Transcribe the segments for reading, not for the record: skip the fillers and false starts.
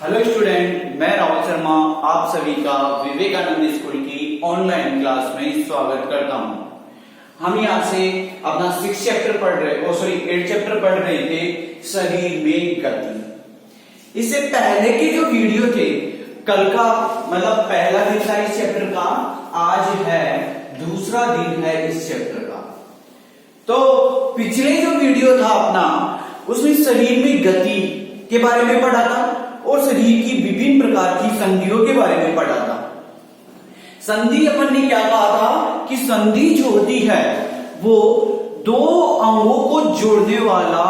Hello student, मैं राहुल शर्मा आप सभी का विवेकानंद स्कूल की ऑनलाइन क्लास में स्वागत करता हूं। हम यहाँ से अपना 8th चैप्टर पढ़ रहे थे, शरीर में गति। इससे पहले के जो वीडियो थे, कल का मतलब पहला दिन था इस चैप्टर का, आज है दूसरा दिन है इस चैप्टर का। तो पिछले जो वीडियो था अपना, उसमें शरीर में गति के बारे में पढ़ा था और शरीर की विभिन्न प्रकार की संधियों के बारे में पढ़ा था। संधि अपन ने क्या कहा था कि संधि जो होती है वो दो अंगों को जोड़ने वाला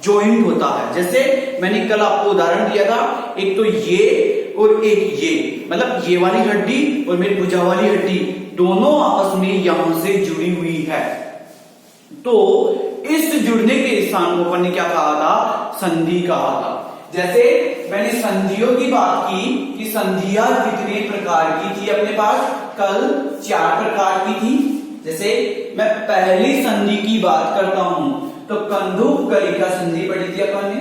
जॉइंट होता है। जैसे मैंने कल आपको उदाहरण दिया था, एक तो ये और एक ये, मतलब ये वाली हड्डी और मेरी भुजा वाली हड्डी दोनों आपस में यहां से जुड़ी हुई है। तो इस जुड़ने के स्थान को अपन ने क्या कहा था? संधि कहा था। जैसे मैंने संधियों की बात की कि संधियां कितने प्रकार की थी अपने पास, कल 4 प्रकार की थी। जैसे मैं पहली संधि की बात करता हूं तो कंदुक कलिका संधि पढ़ी थी अपन ने।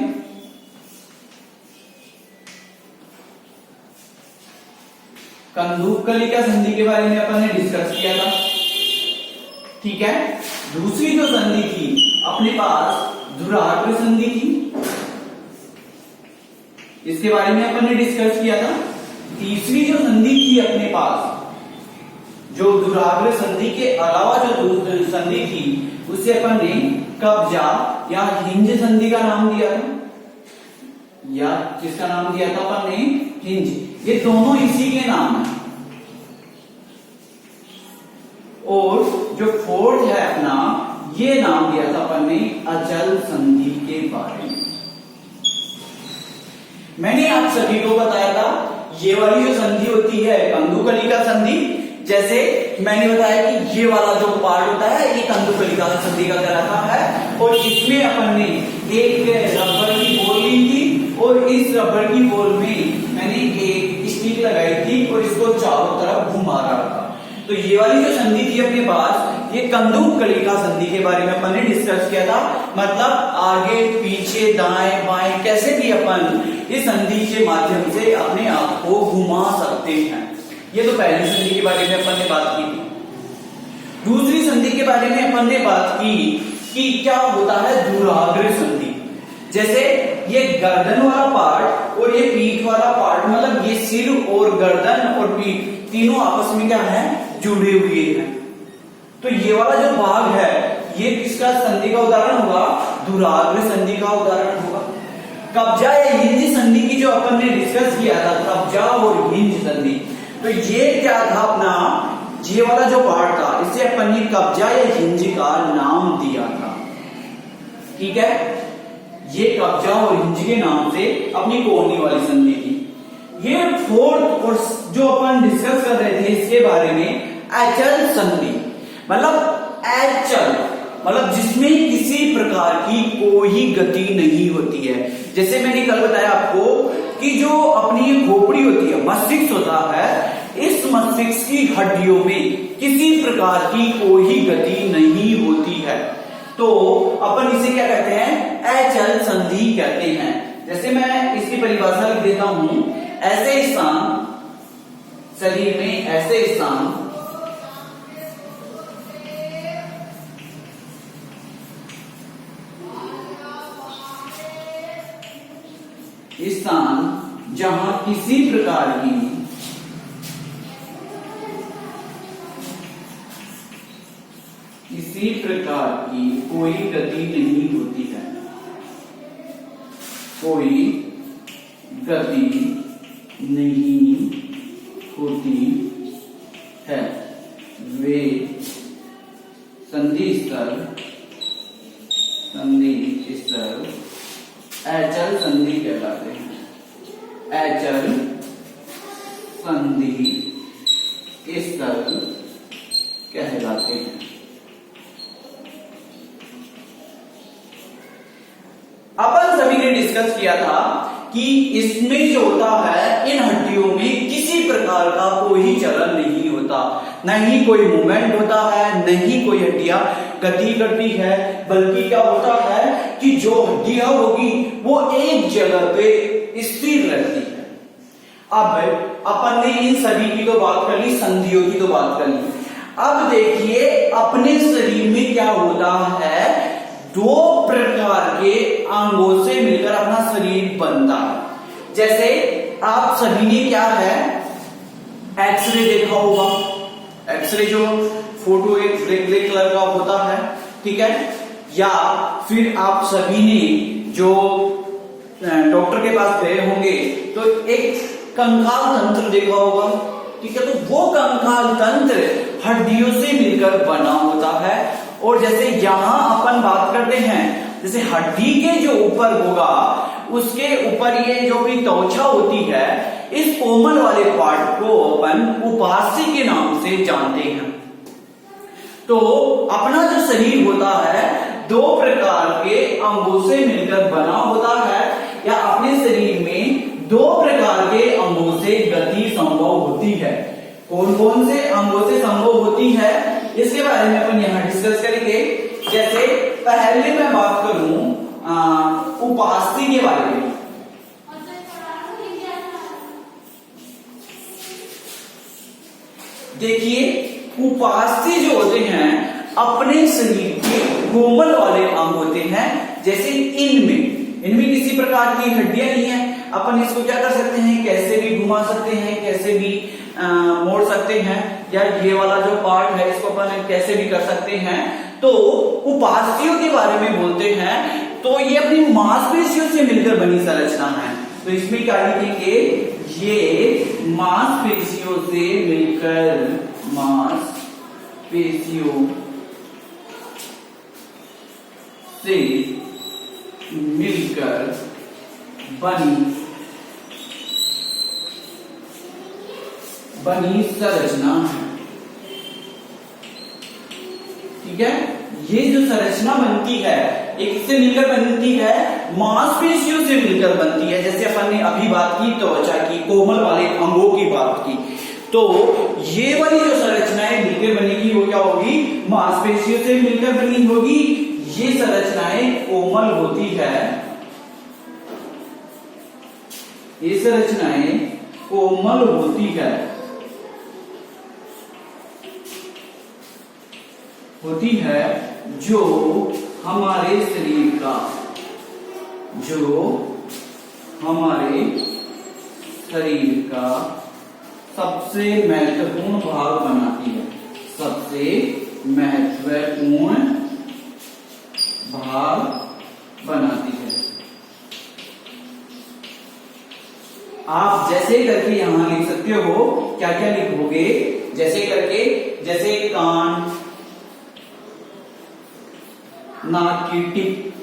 कंदुक कलिका संधि के बारे में अपन ने डिस्कस किया था, ठीक है। दूसरी जो संधि थी अपने पास धुराग्र संधि थी, इसके बारे में अपन ने डिस्कस किया था। तीसरी जो संधि थी अपने पास, जो धुराग्र संधि के अलावा जो संधि थी, उसे अपन ने कब्जा या हिंज संधि का नाम दिया था, या किसका नाम दिया था अपन ने? हिंज। ये दोनों इसी के नाम है। और जो फोर्थ है अपना, ये नाम दिया था अपन ने अचल संधि के बारे में। मैंने आप सभी को बताया था ये वाली जो संधि होती है कंदुकलिका संधि। जैसे मैंने बताया कि ये वाला जो पार्ट होता है ये कंदुकलिका संधि का कहलाता है, और इसमें अपन ने एक रबर की बॉल ली थी और इस रबर की बॉल में मैंने एक स्टिक लगाई थी और इसको चारों तरफ घुमा रहा था। तो ये वाली जो संधि थी अपने पास, ये कंदुक कलिका संधि के बारे में अपन ने डिस्कस किया था। मतलब आगे पीछे दाएं बाएं कैसे भी अपन इस संधि के माध्यम से अपने आप को घुमा सकते हैं। ये तो पहली संधि के बारे में अपन ने बात की थी। दूसरी संधि के बारे में अपन ने बात की कि क्या होता है धुराग्र संधि। जैसे ये गर्दन वाला पार्ट और ये पीठ वाला पार्ट, मतलब ये सिर और गर्दन और पीठ तीनों आपस में क्या है? जुड़े हुए हैं। तो ये वाला जो भाग है ये किसका संधि का उदाहरण होगा? धुराग्र संधि का उदाहरण होगा। कब्जा या हिंज संधि की जो अपन ने डिस्कस किया था, कब्जा और हिंज संधि, तो ये क्या था अपना? ये वाला जो पार्ट था इसे अपन ने कब्जा या हिंज का नाम दिया था, ठीक है। ये कब्जा और हिंज के नाम से अपनी कोहनी वाली संधि थी। ये फोर्थ और जो अपन डिस्कस कर रहे थे इसके बारे में अचल संधि, मतलब अचल, मतलब जिसमें किसी प्रकार की कोई गति नहीं होती है। जैसे मैंने कल बताया आपको कि जो अपनी खोपड़ी होती है, मस्तिष्क होता है, इस मस्तिष्क की हड्डियों में किसी प्रकार की कोई गति नहीं होती है। तो अपन इसे क्या कहते हैं? अचल संधि कहते हैं। जैसे मैं इसकी परिभाषा लिख देता हूं, ऐसे स्थान शरीर में, ऐसे स्थान जहां किसी प्रकार की कोई गति नहीं होती है, कोई गति नहीं होती है, वे संधि स्थल अचल संधि कहलाते हैं। अचल संधि स्थल कहलाते हैं। अपन सभी ने डिस्कस किया था कि इसमें जो होता है, इन हड्डियों में किसी प्रकार का कोई चलन नहीं होता, न ही कोई मूवमेंट होता है, न ही कोई हड्डियां गति करती है, बल्कि क्या होता है कि जो हड्डियां होगी वो एक जगह पे स्थिर रहती है। अब अपन ने इन सभी की तो बात कर ली, संधियों की तो बात कर ली। अब देखिए अपने शरीर में क्या होता है, दो प्रकार के अंगों से मिलकर अपना शरीर बनता है। जैसे आप सभी ने क्या है, एक्सरे देखा होगा, एक्सरे जो फोटो एक ग्रे कलर का होता है, ठीक है, या फिर आप सभी ने जो डॉक्टर के पास गए होंगे तो एक कंकाल तंत्र देखा होगा, ठीक है, तो वो कंकाल तंत्र हड्डियों से मिलकर बना होता है। और जैसे यहां अपन बात करते हैं, जैसे हड्डी के जो ऊपर होगा उसके ऊपर ये जो भी त्वचा होती है, इस कोमल वाले पार्ट को अपन उपास्थि के नाम से जानते हैं। तो अपना जो शरीर होता है दो प्रकार के अंगों से मिलकर बना होता है, या अपने शरीर में दो प्रकार के अंगों से गति संभव होती है। कौन कौन से अंगों से संभव होती है इसके बारे में अपन यहां डिस्कस करेंगे। जैसे पहले मैं बात करूं उपास्थि के बारे में। देखिए उपास्थि जो होते हैं अपने शरीर के कोमल वाले अंग होते हैं। जैसे इनमें किसी प्रकार की हड्डियां नहीं है, अपन इसको क्या कर सकते हैं, कैसे भी घुमा सकते हैं, कैसे भी मोड़ सकते हैं, या ये वाला जो पार्ट है इसको अपन कैसे भी कर सकते हैं। तो उपास्थियों के बारे में बोलते हैं तो ये अपनी मांसपेशियों से मिलकर बनी संरचना है। तो इसमें क्या लिखेंगे, ये मांसपेशियों से मिलकर, मांसपेशियों से मिलकर बनी संरचना है, ठीक है। ये जो संरचना बनती है एक से मिलकर बनती है, मांसपेशियों से मिलकर बनती है। जैसे अपन ने अभी बात की त्वचा की, कोमल वाले अंगों की बात की, तो ये वाली जो संरचनाएं मिलकर बनेगी वो क्या होगी, मांसपेशियों से मिलकर बनी होगी। ये संरचनाएं कोमल होती है, ये संरचनाएं कोमल होती है, जो हमारे शरीर का, सबसे महत्वपूर्ण भाग बनाती है, सबसे महत्वपूर्ण भाग बनाती है। आप जैसे करके यहां लिख सकते हो, क्या क्या लिखोगे, जैसे करके, जैसे कान, नाक की टिप,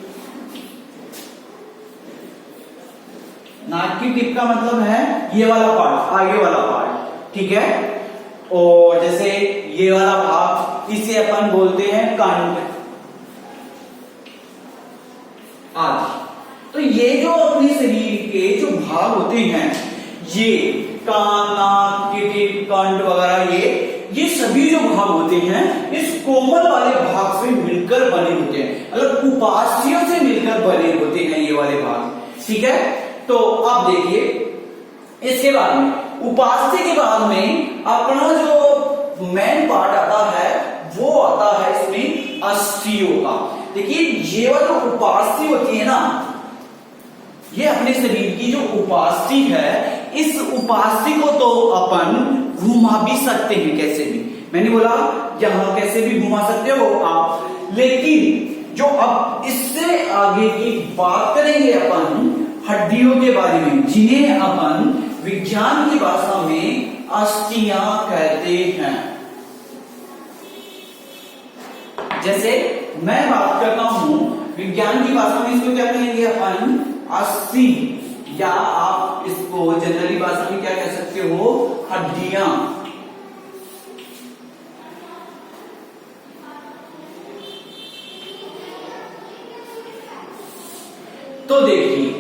नाक की टिप का मतलब है ये वाला पार्ट, आगे वाला पार्ट, ठीक है। और जैसे ये वाला भाग, इसे अपन बोलते हैं कंठ आदि। तो ये जो अपने शरीर के जो भाग होते हैं, ये कान, नाक की टिप, कंठ वगैरह, ये सभी जो भाग होते हैं इस कोमल वाले भाग से मिलकर बने होते हैं, मतलब उपास्थियों से मिलकर बने होते हैं ये वाले भाग, ठीक है। तो अब देखिए इसके बाद में, उपास्थि के बाद में अपना जो मेन पार्ट आता है वो आता है इसमें अस्थियों का। देखिए ये वाला जो उपास्थि होती है ना, ये अपने शरीर की जो उपास्थि है, इस उपास्थि को तो अपन घुमा भी सकते हैं कैसे भी, मैंने बोला यहां कैसे भी घुमा सकते हो आप। लेकिन जो अब इससे आगे की बात करेंगे अपन हड्डियों के बारे में, जिन्हें अपन विज्ञान की भाषा में अस्थियां कहते हैं। जैसे मैं बात करता हूं विज्ञान की भाषा में, इसको क्या कहेंगे अपन, अस्थि, या आप इसको जनरली भाषा में क्या कह सकते हो, हड्डियां। तो देखिए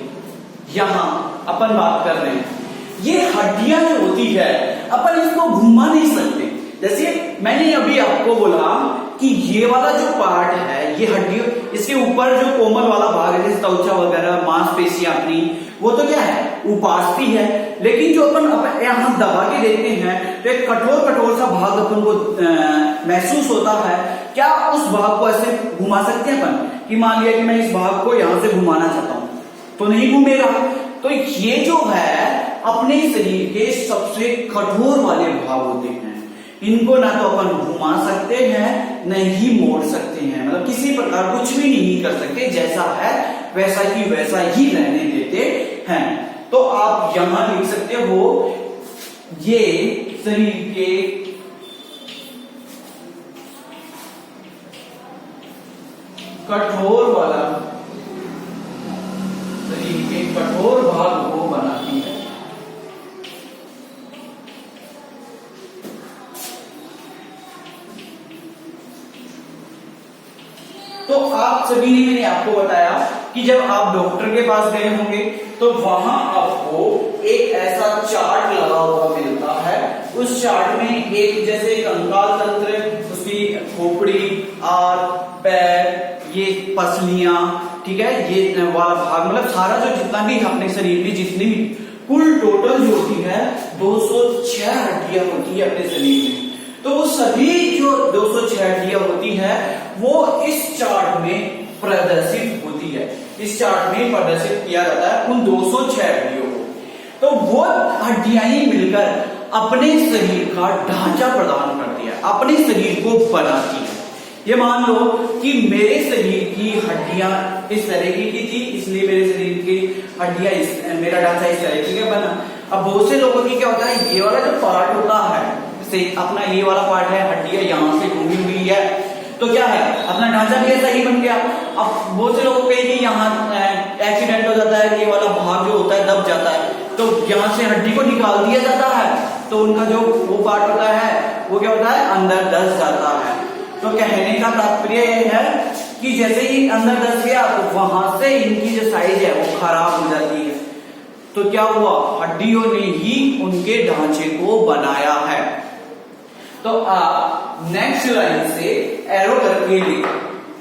यहां अपन बात कर रहे हैं, ये हड्डियां जो होती है अपन इसको घुमा नहीं सकते। जैसे मैंने अभी आपको बोला कि ये वाला जो पार्ट है, ये हड्डी, इसके ऊपर जो कोमल वाला भाग है जैसे त्वचा वगैरह, मांसपेशियां अपनी, वो तो क्या है, उपास्थि है। लेकिन जो अपन यहाँ दबा के देखते हैं तो एक कठोर कठोर सा भाग अपन को महसूस होता है। क्या उस भाग को ऐसे घुमा सकते हैं अपन कि मान लिया कि मैं इस भाग को यहां से घुमाना चाहता हूं, तो नहीं घूमेगा। तो ये जो है अपने शरीर के सबसे कठोर वाले भाग होते हैं, इनको ना तो अपन घुमा सकते हैं न ही मोड़ सकते हैं, मतलब किसी प्रकार कुछ भी नहीं कर सकते, जैसा है वैसा ही रहने देते हैं। तो आप यहां लिख सकते हो ये शरीर के कठोर वाला, शरीर के कठोर भाग को बनाती है। तो आप सभी ने, मैंने आपको बताया कि जब आप डॉक्टर के पास गए होंगे तो वहां आपको एक ऐसा चार्ट लगा हुआ मिलता है। उस चार्ट में एक जैसे कंकाल तंत्र, उसकी खोपड़ी, आंत, पैर, ये पसलियां, ठीक है, ये वाला भाग, मतलब सारा जो जितना भी अपने शरीर में जितनी भी कुल टोटल जो होती है 206 हड्डियां होती है अपने शरीर में। तो वो सभी जो 206 हड्डियां होती है वो इस चार्ट में प्रदर्शित होती है। इस चार्ट में प्रदर्शित किया जाता है उन 206 हड्डियों को। तो वो हड्डियां ही मिलकर अपने शरीर का ढांचा प्रदान करती है, अपने शरीर को बनाती है। ये मान लो कि मेरे शरीर की हड्डियां इस तरीके की थी, इसलिए मेरे शरीर की हड्डियां, मेरा ढांचा इस तरीके का बना। अब बहुत से लोगों की क्या होता है, ये वाला जो पार्ट होता है, से अपना ये वाला पार्ट है, हड्डियां यहां से घूमी हुई है, तो क्या है, अपना ढांचा भी ऐसा ही बन गया। अब बहुत से लोगों को कहीं यहाँ एक्सीडेंट हो जाता है कि ये वाला भाग जो होता है दब जाता है, तो यहाँ से हड्डी को निकाल दिया जाता है, तो उनका जो वो पार्ट होता है वो क्या होता है, अंदर धंस जाता है। तो कहने का तात्पर्य यह है कि जैसे ही अंदर धंस गया तो वहां से इनकी जो साइज है वो खराब हो जाती है। तो क्या हुआ, हड्डियों ने ही उनके ढांचे को बनाया है। तो आप नेक्स्ट लाइन से एरो करके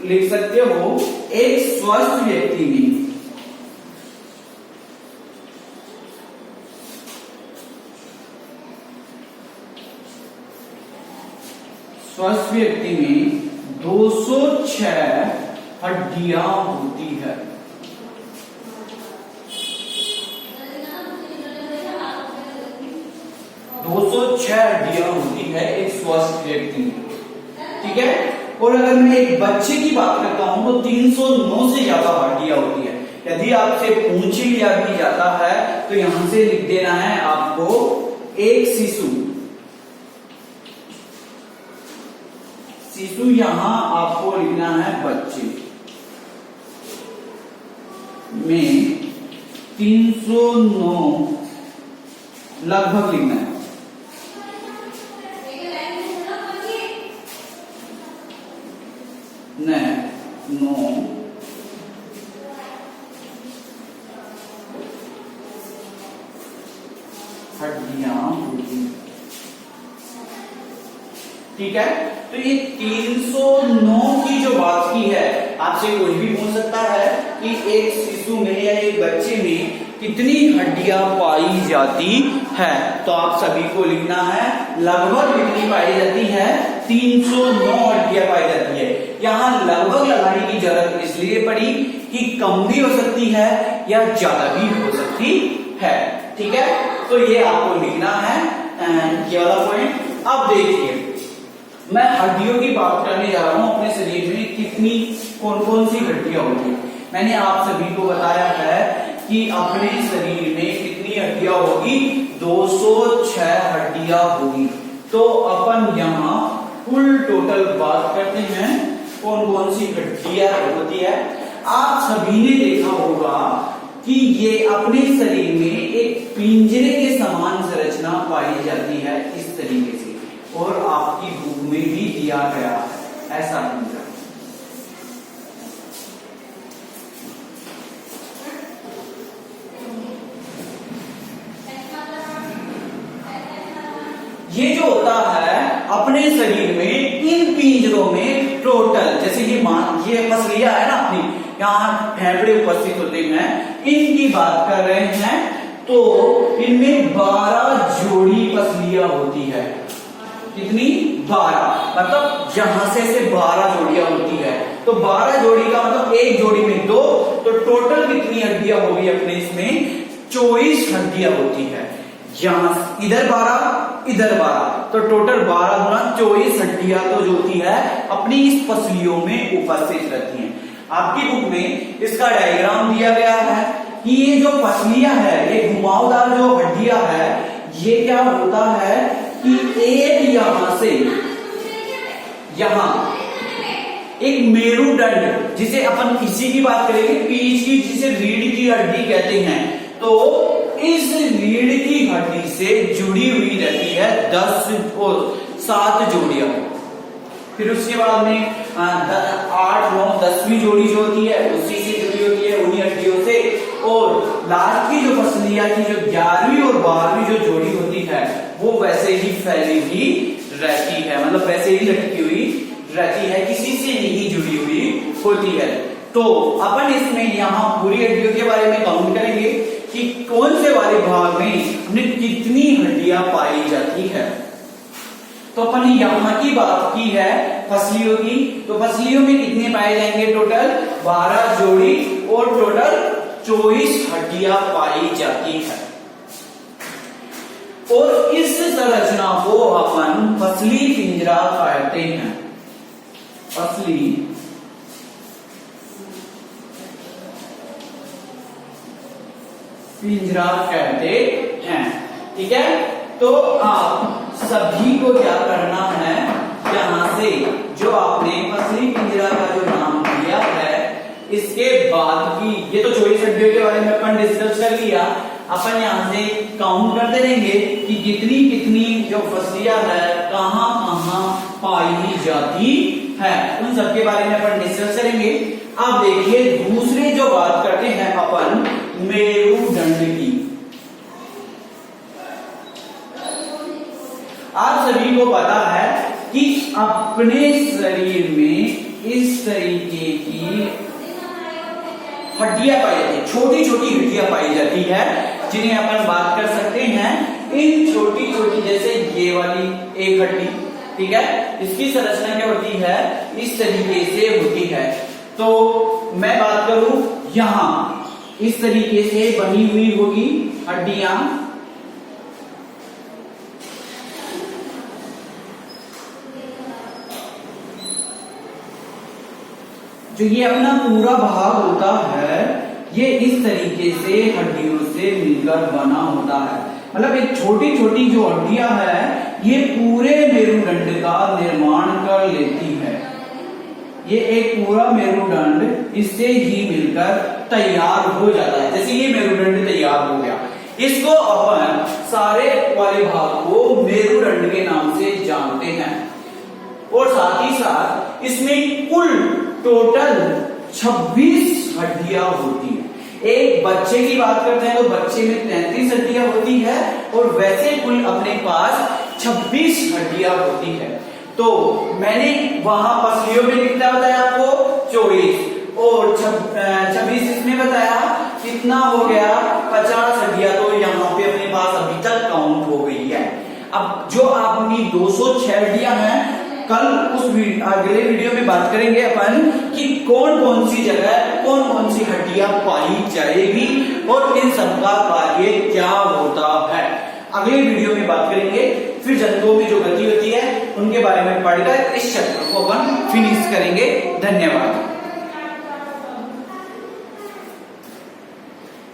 लिख सकते हो, एक स्वस्थ व्यक्ति में स्वस्थ व्यक्ति में 206 हड्डियां होती है। हड्डियां होती है एक स्वस्थ व्यक्ति में, ठीक है। और अगर मैं एक बच्चे की बात करता हूं तो 309 से ज्यादा हड्डियां होती है। यदि आपसे पूछ लिया भी जाता है तो यहां से लिख देना है आपको एक शिशु, यहां आपको लिखना है बच्चे में 309 लगभग लिखना है। नो हड्डियां होती, ठीक है। तो ये 309 की जो बात की है, आपसे कोई भी पूछ सकता है कि एक शिशु में या एक बच्चे में कितनी हड्डियां पाई जाती है, तो आप सभी को लिखना है लगभग कितनी पाई जाती है, 309 हड्डियां पाई जाती है। यहां लगभग लगाने की जरूरत इसलिए पड़ी कि कम भी हो सकती है या ज्यादा भी हो सकती है, ठीक है। तो ये आपको लिखना है ये वाला पॉइंट। अब देखिए, मैं हड्डियों की बात करने जा रहा हूं, अपने शरीर में कितनी कौन कौन सी हड्डियां होती है। मैंने आप सभी को बताया है कि अपने शरीर में कितनी हड्डियां होगी, 206 हड्डियां होगी। तो अपन यहां कुल टोटल बात करते हैं कौन कौन सी हड्डियां होती है। आप सभी ने देखा होगा कि ये अपने शरीर में एक पिंजरे के समान संरचना पाई जाती है इस तरीके से, और आपकी बुक में भी दिया गया है ऐसा पिंजरा। ये जो होता है अपने शरीर में इन पिंजरों में टोटल, जैसे ये पसलियां है ना अपनी, यहाँ फेफड़े उपस्थित होते हैं, इनकी बात कर रहे हैं, तो इनमें 12 जोड़ी पसलियां होती है। कितनी? 12, मतलब यहां से 12 जोड़ियां होती है। तो 12 जोड़ी का मतलब एक जोड़ी में 2, तो टोटल कितनी हड्डियां होगी अपने इसमें? 24 हड्डियां होती है। यहां इधर 12 इधर 12, तो टोटल 12 गुना 24 हड्डियां तो जो होती है अपनी इस पसलियों में उपस्थित रहती हैं। आपकी बुक में इसका डायग्राम दिया गया है कि ये जो पसलियां है, ये घुमावदार जो हड्डियां है, ये क्या होता है कि एक यहां से यहां एक मेरुदंड, जिसे अपन इसी की बात करेंगे पीठ की, जिसे रीढ़ की हड्डी कहते हैं, तो इस रीढ़ की हड्डी से जुड़ी हुई रहती है 10 और 7 जोड़ियां। फिर उसके बाद में 8, 9, 10वीं जोड़ी जो होती है उसी से जुड़ी होती है, उन्हीं हड्डियों से। और लास्ट की जो पसलियां की जो 11वीं और 12वीं जो जोड़ी होती है वो वैसे ही फैली हुई रहती है, मतलब वैसे ही लटकी हुई रहती है, किसी से नहीं जुड़ी हुई होती है। तो अपन इसमें यहाँ पूरी हड्डियों के बारे में काउंट करेंगे कि कौन से वाले भाग में हमने कितनी हड्डियां पाई जाती है। तो अपन यहाँ की बात की है पसलियों की, तो पसलियों में कितने पाए जाएंगे? टोटल 12 जोड़ी और टोटल 24 हड्डियां पाई जाती है। और इस संरचना को अपन पसली पिंजरा कहते हैं। पसली पिंजरा कहते हैं, ठीक है। तो आप सभी को क्या करना है, यहां से जो आपने पसली पिंजरा का जो नाम दिया है, इसके बाद की ये तो 24 हड्डियों के बारे में अपन डिस्कस कर लिया। अपन यहां से काउंट करते रहेंगे कि कितनी कितनी जो पसलियां है कहां कहां पाई जाती है, उन सबके बारे में अपन डिस्कस करेंगे। अब देखिए दूसरे जो बात करते हैं अपन मेरुदंड की। आप सभी को पता है कि अपने शरीर में इस तरीके की हड्डियां पाई जाती है, छोटी छोटी हड्डियां पाई जाती है, जिन्हें अपन बात कर सकते हैं इन छोटी छोटी, जैसे ये वाली एक हड्डी, ठीक है, इसकी संरचना क्या होती है? इस तरीके से होती है। तो मैं बात करूं यहां इस तरीके से बनी हुई होगी हड्डियां, जो ये अपना पूरा भाग होता है ये इस तरीके से हड्डियों से मिलकर बना होता है। मतलब एक छोटी छोटी जो हड्डियां है ये पूरे मेरुदंड का निर्माण कर लेती है। ये एक पूरा मेरुदंड इससे ही मिलकर तैयार हो जाता है। जैसे ये मेरुदंड तैयार हो गया, इसको अपन सारे वाले भाग को मेरुदंड के नाम से जानते हैं। और साथ ही साथ इसमें कुल टोटल 26 हड्डियां होती है। एक बच्चे की बात करते हैं तो बच्चे में 33 हड्डियां होती है और वैसे कुल अपने पास 26 हड्डियां होती है। तो मैंने वहां पसलियों में कितना बताया आपको? 24 और 26 इसमें बताया, कितना हो गया? 50 हड्डियां तो यहाँ पे अपने पास अभी तक काउंट हो गई है। अब जो अपनी 206 हड्डियां हैं, कल उस अगले वीडियो में बात करेंगे अपन कि कौन कौन सी जगह कौन कौन सी हड्डियां पाई जाएगी और इन सबका कार्य क्या होता है, अगले वीडियो में बात करेंगे। फिर जंतुओं में जो गति होती है उनके बारे में पढ़कर इस चैप्टर को अपन फिनिश करेंगे। धन्यवाद।